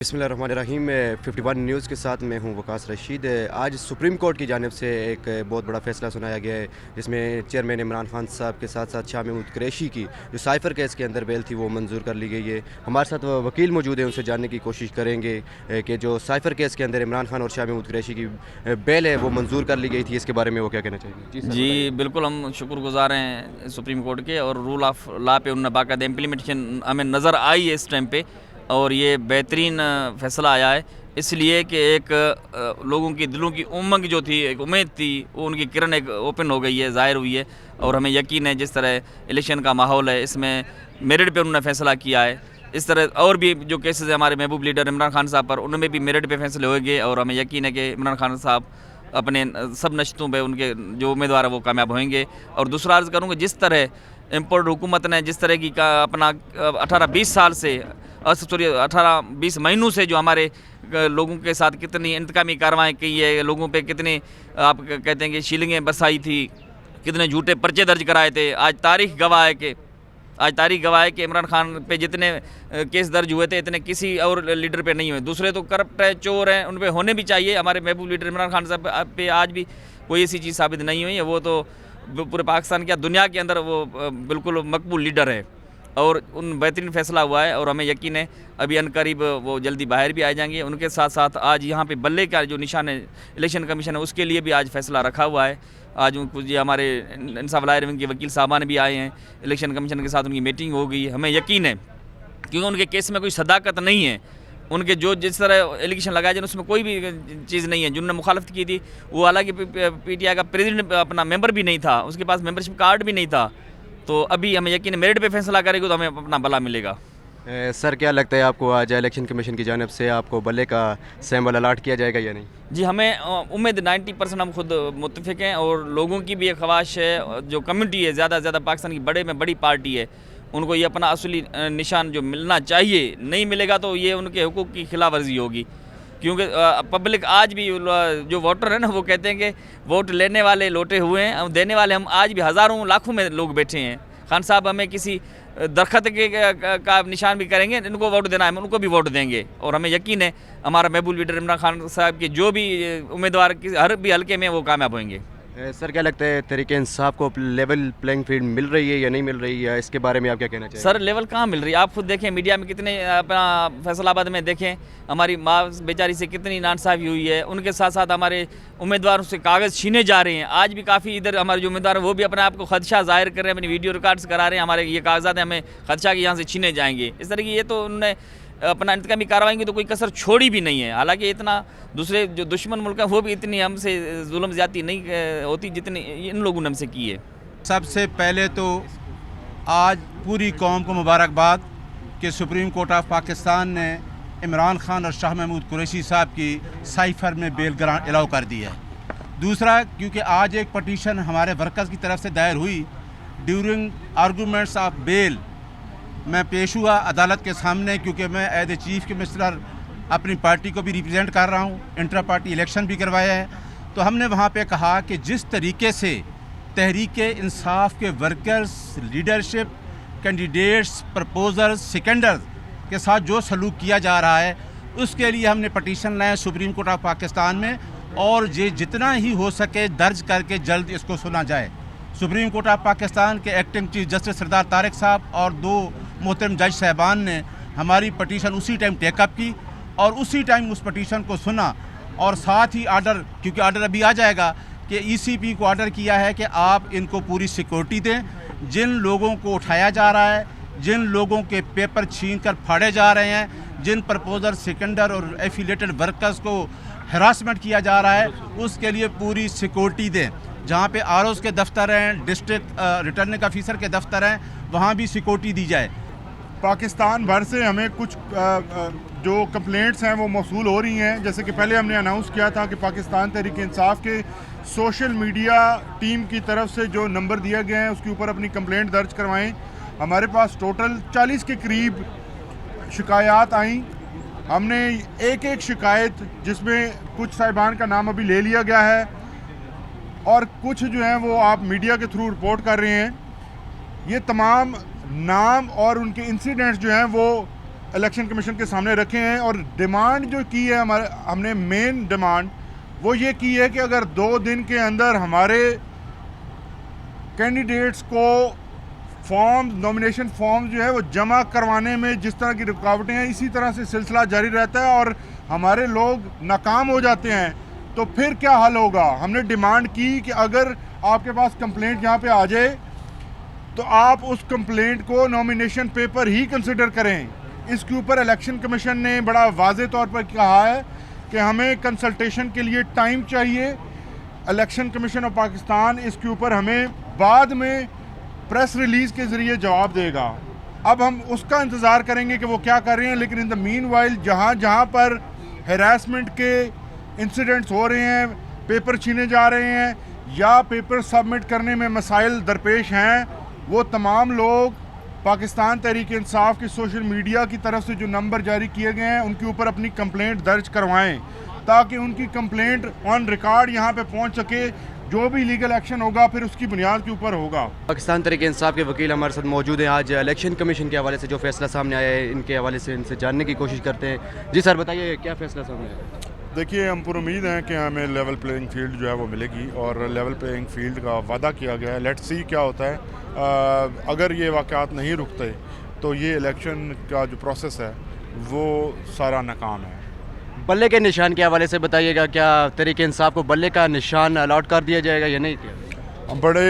बिस्मिल्लाहिर्रहमानिर्रहीम 51 न्यूज़ के साथ मैं हूं वकास रशीद। आज सुप्रीम कोर्ट की जानिब से एक बहुत बड़ा फ़ैसला सुनाया गया है, जिसमें चेयरमैन इमरान खान साहब के साथ साथ शाह महमूद कुरैशी की जो साइफ़र केस के अंदर बेल थी वो मंजूर कर ली गई है। हमारे साथ वकील मौजूद हैं, उनसे जानने की कोशिश करेंगे कि जो साइफ़र केस के अंदर इमरान खान और शाह महमूद कुरैशी की बेल है वो मंजूर कर ली गई थी, इसके बारे में वो क्या कहना चाहिए। जी बिल्कुल, हम शुक्रगुज़ार हैं सुप्रीम कोर्ट के, और रूल ऑफ लॉ पे उन्होंने बाकायदा इम्प्लीमेंटेशन हमें नज़र आई है इस टाइम पे, और ये बेहतरीन फ़ैसला आया है इसलिए कि एक लोगों की दिलों की उमंग जो थी, एक उम्मीद थी, वो उनकी किरण एक ओपन हो गई है, ज़ाहिर हुई है। और हमें यकीन है जिस तरह इलेक्शन का माहौल है इसमें मेरिट पे उन्होंने फ़ैसला किया है, इस तरह और भी जो केसेस है हमारे महबूब लीडर इमरान खान साहब पर, उनमें भी मेरिट पे फैसले होंगे। और हमें यकीन है कि इमरान खान साहब अपने सब नशतों पे उनके जो उम्मीदवार है वो कामयाब होंगे। और दूसरा अर्ज़ करूँगा, जिस तरह इम्पोर्ट हुकूमत ने जिस तरह की का अपना 18-20 साल से 18-20 महीनों से जो हमारे लोगों के साथ कितनी इंतकामी कार्रवाई की है, लोगों पे कितनी आप कहते हैं कि शीलिंगें बरसाई थी, कितने झूठे पर्चे दर्ज कराए थे। आज तारीख गवाह है कि इमरान खान पे जितने केस दर्ज हुए थे इतने किसी और लीडर पे नहीं हुए। दूसरे तो करप्ट है, चोर हैं, उन पे होने भी चाहिए। हमारे महबूब लीडर इमरान खान साहब पे आज भी कोई ऐसी चीज़ साबित नहीं हुई है। वो तो पूरे पाकिस्तान क्या दुनिया के अंदर वो बिल्कुल मकबूल लीडर है, और उन बेहतरीन फ़ैसला हुआ है। और हमें यकीन है अभी अनकरीब वो जल्दी बाहर भी आ जाएंगे। उनके साथ साथ आज यहाँ पे बल्ले का जो निशान है इलेक्शन कमीशन है उसके लिए भी आज फ़ैसला रखा हुआ है। आज कुछ ये हमारे इंसाफ लायर के वकील साहबान भी आए हैं, इलेक्शन कमीशन के साथ उनकी मीटिंग हो गई। हमें यकीन है क्योंकि उनके केस में कोई सदाकत नहीं है, उनके जो जिस तरह एलिगेशन लगाए जाए उसमें कोई भी चीज़ नहीं है। जिन्होंने मुखालफत की थी वो हालांकि PTI का प्रेसिडेंट अपना मेंबर भी नहीं था, उसके पास मेंबरशिप कार्ड भी नहीं था। तो अभी हमें यकीन है मेरिट पे फैसला करेंगे तो हमें अपना भला मिलेगा। सर, क्या लगता है आपको आज इलेक्शन कमीशन की जानिब से आपको बल्ले का सैम्बल अलाट किया जाएगा या नहीं? जी, हमें उम्मीद 90% हम खुद मुत्तफिक हैं, और लोगों की भी एक ख्वाहिश है, जो कम्युनिटी है ज़्यादा से ज़्यादा पाकिस्तान की बड़े में बड़ी पार्टी है, उनको ये अपना असली निशान जो मिलना चाहिए नहीं मिलेगा तो ये उनके हुकूक की खिलाफ वर्जी होगी। क्योंकि पब्लिक आज भी जो वोटर है ना वो कहते हैं कि वोट लेने वाले लौटे हुए हैं, और देने वाले हम आज भी हज़ारों लाखों में लोग बैठे हैं। खान साहब हमें किसी दरख्त का निशान भी करेंगे, इनको वोट देना है उनको भी वोट देंगे। और हमें यकीन है हमारा महबूब लीडर इमरान खान साहब के जो भी उम्मीदवार हर भी हल्के में वो कामयाब होंगे। सर, क्या लगता है तहरीक इंसाफ को लेवल प्लेइंग फील्ड मिल रही है या नहीं मिल रही है, इसके बारे में आप क्या कहना चाहिए? सर, लेवल कहाँ मिल रही है? आप खुद देखें, मीडिया में कितने अपना फैसलाबाद में देखें हमारी माँ बेचारी से कितनी नाइंसाफ़ी हुई है। उनके साथ साथ हमारे उम्मीदवारों से कागज़ छीने जा रहे हैं। आज भी काफ़ी इधर हमारे जो उम्मीदवार हैं वो भी अपने आप को खदशा ज़ाहिर कर रहे हैं, अपनी वीडियो रिकॉर्ड्स करा रहे हैं, हमारे ये कागजात हैं, हमें खदशा कि यहाँ से छीने जाएंगे। इस तरह की ये तो उन्होंने अपना इंतकामी कार्रवाई की तो कोई कसर छोड़ी भी नहीं है। हालांकि इतना दूसरे जो दुश्मन मुल्क हैं वो भी इतनी हमसे जुल्म ज़्यादती नहीं होती जितनी इन लोगों ने हमसे की है। सबसे पहले तो आज पूरी कौम को मुबारकबाद कि सुप्रीम कोर्ट ऑफ पाकिस्तान ने इमरान खान और शाह महमूद कुरैशी साहब की साइफ़र में बेल ग्रांट अलाउ कर दी है। दूसरा, क्योंकि आज एक पटिशन हमारे वर्कर्स की तरफ से दायर हुई ड्यूरिंग आर्गूमेंट्स ऑफ बेल, मैं पेश हुआ अदालत के सामने, क्योंकि मैं एज ए चीफ मिनिस्टर अपनी पार्टी को भी रिप्रेजेंट कर रहा हूँ, इंटर पार्टी इलेक्शन भी करवाया है। तो हमने वहाँ पे कहा कि जिस तरीके से तहरीक इंसाफ के workers, leadership, candidates, proposers, seconders के साथ जो सलूक किया जा रहा है उसके लिए हमने पटिशन लाए सुप्रीम कोर्ट ऑफ पाकिस्तान में, और ये जितना ही हो सके दर्ज करके जल्द इसको सुना जाए। सुप्रीम कोर्ट ऑफ पाकिस्तान के एक्टिंग चीफ जस्टिस सरदार तारिक साहब और 2 मोहतरम जज साहबान ने हमारी पटिशन उसी टाइम टेकअप की और उसी टाइम उस पटिशन को सुना, और साथ ही आर्डर, क्योंकि आर्डर अभी आ जाएगा, कि ECP को आर्डर किया है कि आप इनको पूरी सिक्योरिटी दें। जिन लोगों को उठाया जा रहा है, जिन लोगों के पेपर छीन कर फाड़े जा रहे हैं, जिन प्रपोजर, सेकेंडर और एफिलेटेड वर्कर्स को हरासमेंट किया जा रहा है, उसके लिए पूरी सिक्योरिटी दें। जहाँ पे ROs के दफ्तर हैं, डिस्ट्रिक्ट रिटर्निंग ऑफिसर के दफ्तर हैं, वहाँ भी सिक्योरिटी दी जाए। पाकिस्तान भर से हमें कुछ जो कंप्लेंट्स हैं वो मौसूल हो रही हैं। जैसे कि पहले हमने अनाउंस किया था कि पाकिस्तान तहरीक इंसाफ के सोशल मीडिया टीम की तरफ से जो नंबर दिया गया है उसके ऊपर अपनी कंप्लेंट दर्ज करवाएं। हमारे पास टोटल 40 के करीब शिकायत आई। हमने एक शिकायत, जिसमें कुछ साहिबान का नाम अभी ले लिया गया है और कुछ जो हैं वो आप मीडिया के थ्रू रिपोर्ट कर रहे हैं। ये तमाम नाम और उनके इंसिडेंट्स जो हैं वो इलेक्शन कमीशन के सामने रखे हैं और डिमांड जो की है हमने मेन डिमांड वो ये की है कि अगर 2 दिन के अंदर हमारे कैंडिडेट्स को नॉमिनेशन फॉर्म जो है वो जमा करवाने में जिस तरह की रुकावटें हैं इसी तरह से सिलसिला जारी रहता है और हमारे लोग नाकाम हो जाते हैं तो फिर क्या हल होगा। हमने डिमांड की कि अगर आपके पास कंप्लेंट यहाँ पे आ जाए तो आप उस कंप्लेंट को नॉमिनेशन पेपर ही कंसिडर करें। इसके ऊपर इलेक्शन कमीशन ने बड़ा वाज़े तौर पर कहा है कि हमें कंसल्टेशन के लिए टाइम चाहिए। इलेक्शन कमीशन ऑफ पाकिस्तान इसके ऊपर हमें बाद में प्रेस रिलीज़ के ज़रिए जवाब देगा। अब हम उसका इंतज़ार करेंगे कि वो क्या कर रहे हैं, लेकिन इन द मीन वाइल जहाँ पर हैरेसमेंट के इंसिडेंट्स हो रहे हैं, पेपर छीने जा रहे हैं या पेपर सबमिट करने में मसाइल दरपेश हैं, वो तमाम लोग पाकिस्तान तहरीक इंसाफ के सोशल मीडिया की तरफ से जो नंबर जारी किए गए हैं उनके ऊपर अपनी कंप्लेंट दर्ज करवाएं ताकि उनकी कंप्लेंट ऑन रिकॉर्ड यहाँ पे पहुँच सके। जो भी लीगल एक्शन होगा फिर उसकी बुनियाद के ऊपर होगा। पाकिस्तान तहरीक इंसाफ के वकील हमारे साथ मौजूद हैं। आज इलेक्शन कमीशन के हवाले से जो फैसला सामने आया है इनके हवाले से इनसे जानने की कोशिश करते हैं। जी सर बताइए क्या फैसला सामने आया? देखिए, हम पर उम्मीद हैं कि हमें लेवल प्लेइंग फील्ड जो है वो मिलेगी और लेवल प्लेइंग फील्ड का वादा किया गया है। लेट्स सी क्या होता है। अगर ये वाक़यात नहीं रुकते तो ये इलेक्शन का जो प्रोसेस है वो सारा नाकाम है। बल्ले के निशान के हवाले से बताइएगा, क्या तहरीक इंसाफ को बल्ले का निशान अलॉट कर दिया जाएगा या नहीं? हम बड़े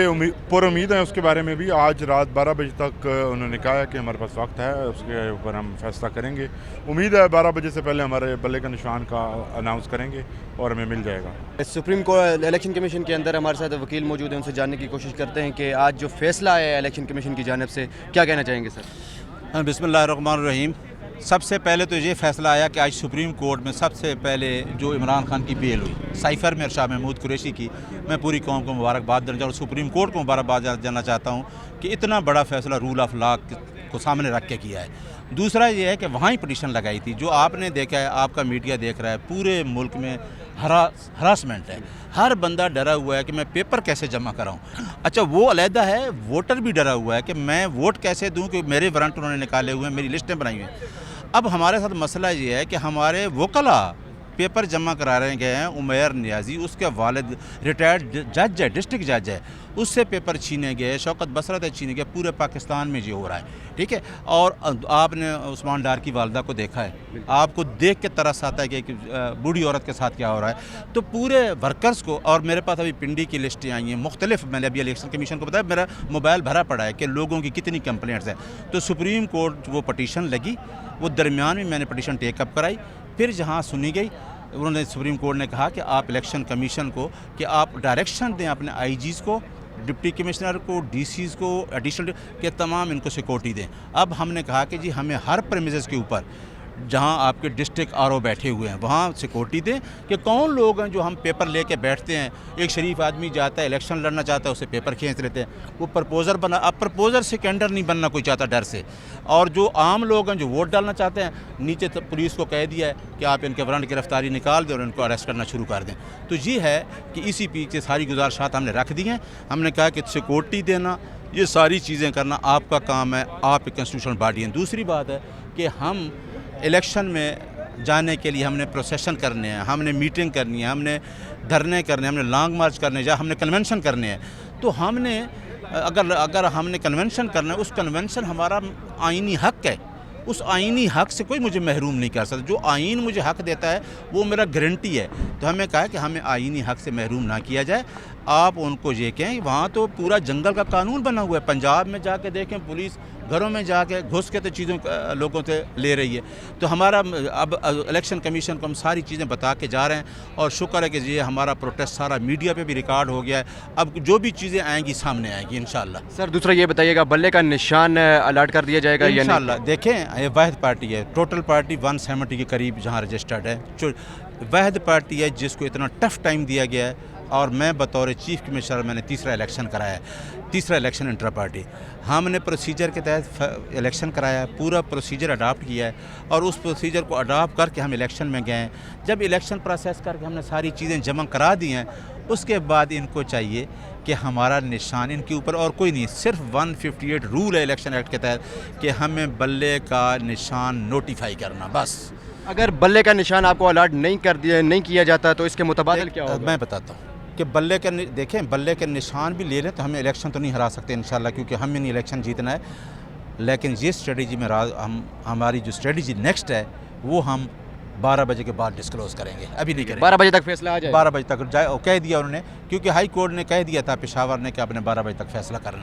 पर उम्मीद हैं उसके बारे में भी। आज रात 12 बजे तक उन्होंने कहा है कि हमारे पास वक्त है, उसके ऊपर हम फैसला करेंगे। उम्मीद है 12 बजे से पहले हमारे बल्ले का निशान का अनाउंस करेंगे और हमें मिल जाएगा। सुप्रीम कोर्ट इलेक्शन कमीशन के अंदर हमारे साथ वकील मौजूद हैं, उनसे जानने की कोशिश करते हैं कि आज जो फैसला आया है इलेक्शन कमीशन की जानिब से, क्या कहना चाहेंगे सर? बिस्मिल्लाहिर्रहमानिर्रहीम। सबसे पहले तो ये फैसला आया कि आज सुप्रीम कोर्ट में सबसे पहले जो इमरान खान की बेल हुई साइफर में शाह महमूद कुरैशी की, मैं पूरी कौम को मुबारकबाद देना और सुप्रीम कोर्ट को मुबारकबाद देना चाहता हूँ कि इतना बड़ा फैसला रूल ऑफ लॉ को सामने रख के किया है। दूसरा ये है कि वहाँ ही पटिशन लगाई थी, जो आपने देखा है, आपका मीडिया देख रहा है, पूरे मुल्क में हरासमेंट है। हर बंदा डरा हुआ है कि मैं पेपर कैसे जमा कराऊं। अच्छा, वो अलहदा है, वोटर भी डरा हुआ है कि मैं वोट कैसे दूं, कि मेरे वारंट उन्होंने निकाले हुए हैं, मेरी लिस्टें बनाई हुई हैं। अब हमारे साथ मसला ये है कि हमारे वकला पेपर जमा करा रहे गए हैं। उमैर नियाजी, उसके वालिद रिटायर्ड जज है, डिस्ट्रिक्ट जज है, उससे पेपर छीने गए। शौकत बसरत है छीने गए। पूरे पाकिस्तान में ये हो रहा है, ठीक है। और आपने उस्मान डार की वालदा को देखा है, आपको देख के तरस आता है कि एक बूढ़ी औरत के साथ क्या हो रहा है। तो पूरे वर्कर्स को, और मेरे पास अभी पिंडी की लिस्टें आई हैं मुख्तलिफ, मैंने अभी इलेक्शन कमीशन को बताया, मेरा मोबाइल भरा पड़ा है कि लोगों की कितनी कंप्लेंट्स हैं। तो सुप्रीम कोर्ट वो पटिशन लगी, वो दरमियान में मैंने पटिशन टेकअप कराई, फिर जहाँ सुनी गई उन्होंने सुप्रीम कोर्ट ने कहा कि आप इलेक्शन कमीशन को कि आप डायरेक्शन दें अपने आईजीज़ को, डिप्टी कमिश्नर को, डीसीज़ को, एडिशनल के तमाम इनको सिक्योरिटी दें। अब हमने कहा कि जी हमें हर प्रेमिसेस के ऊपर जहां आपके डिस्ट्रिक्ट आरओ बैठे हुए हैं वहाँ सिक्योरिटी दें कि कौन लोग हैं जो हम पेपर लेके बैठते हैं। एक शरीफ आदमी जाता है, इलेक्शन लड़ना चाहता है, उसे पेपर खींच लेते हैं, वो प्रपोजर बना। अब प्रपोजर से कैंडर नहीं बनना कोई चाहता डर से। और जो आम लोग हैं जो वोट डालना चाहते हैं, नीचे तो पुलिस को कह दिया है कि आप इनके वारंट गिरफ्तारी निकाल दें और इनको अरेस्ट करना शुरू कर दें। तो ये है कि इसी पीछे सारी गुजारिशात हमने रख दी हैं। हमने कहा कि सिक्योरिटी देना, ये सारी चीज़ें करना आपका काम है, आप एक कॉन्स्टिट्यूशनल बॉडी हैं। दूसरी बात है कि हम इलेक्शन में जाने के लिए हमने प्रोसेशन करने हैं, हमने मीटिंग करनी है, हमने धरने करने हैं, हमने लॉन्ग मार्च करने हैं, हमने कन्वेंशन करने हैं। तो हमने अगर हमने कन्वेंशन करना है, उस कन्वेंशन हमारा आईनी हक है, उस आईनी हक से कोई मुझे महरूम नहीं कर सकता। जो आइन मुझे हक देता है वो मेरा गारंटी है। तो हमें कहा कि हमें आईनी हक से महरूम ना किया जाए। आप उनको ये कहें, वहाँ तो पूरा जंगल का कानून बना हुआ है। पंजाब में जाके देखें, पुलिस घरों में जाके घुस के तो चीज़ों लोगों से ले रही है। तो हमारा अब इलेक्शन कमीशन को हम सारी चीज़ें बता के जा रहे हैं और शुक्र है कि ये हमारा प्रोटेस्ट सारा मीडिया पे भी रिकॉर्ड हो गया है। अब जो भी चीज़ें आएंगी सामने आएंगी इंशाल्लाह। सर दूसरा ये बताइएगा, बल्ले का निशान अलॉट कर दिया जाएगा या इंशाल्लाह? देखें, ये वाहिद पार्टी है, टोटल पार्टी 170 के करीब जहाँ रजिस्टर्ड है, जो वाहिद पार्टी है जिसको इतना टफ टाइम दिया गया है। और मैं बतौर चीफ कमिश्नर मैंने तीसरा इलेक्शन कराया है, तीसरा इलेक्शन इंटर पार्टी। हमने प्रोसीजर के तहत इलेक्शन कराया, पूरा प्रोसीजर अडॉप्ट किया है और उस प्रोसीजर को अडॉप्ट करके हम इलेक्शन में गए। जब इलेक्शन प्रोसेस करके हमने सारी चीज़ें जमा करा दी हैं, اس کے بعد ان کو چاہیے کہ ہمارا نشان ان کے اوپر اور کوئی نہیں، صرف 158 رول ہے الیکشن ایکٹ کے تحت کہ ہمیں بلے کا نشان نوٹیفائی کرنا، بس۔ اگر بلے کا نشان آپ کو الاٹ نہیں کیا جاتا تو اس کے متبادل کیا ہوگا؟ میں بتاتا ہوں کہ بلے کا دیکھیں، بلے کے نشان بھی لے لیں تو ہمیں الیکشن تو نہیں ہرا سکتے انشاءاللہ، کیونکہ ہمیں نہیں الیکشن جیتنا ہے، لیکن یہ اسٹریٹجی میں ہماری جو اسٹریٹجی نیکسٹ ہے وہ ہم 12 بجے کے بعد ڈسکلوز کریں گے، ابھی نہیں کریں گے۔ 12 بجے تک فیصلہ آ جائے؟ 12 بجے تک جائے، کہہ دیا انہوں نے، کیونکہ ہائی کورٹ نے کہہ دیا تھا پشاور نے کہ آپ نے 12 بجے تک فیصلہ کرنا ہے۔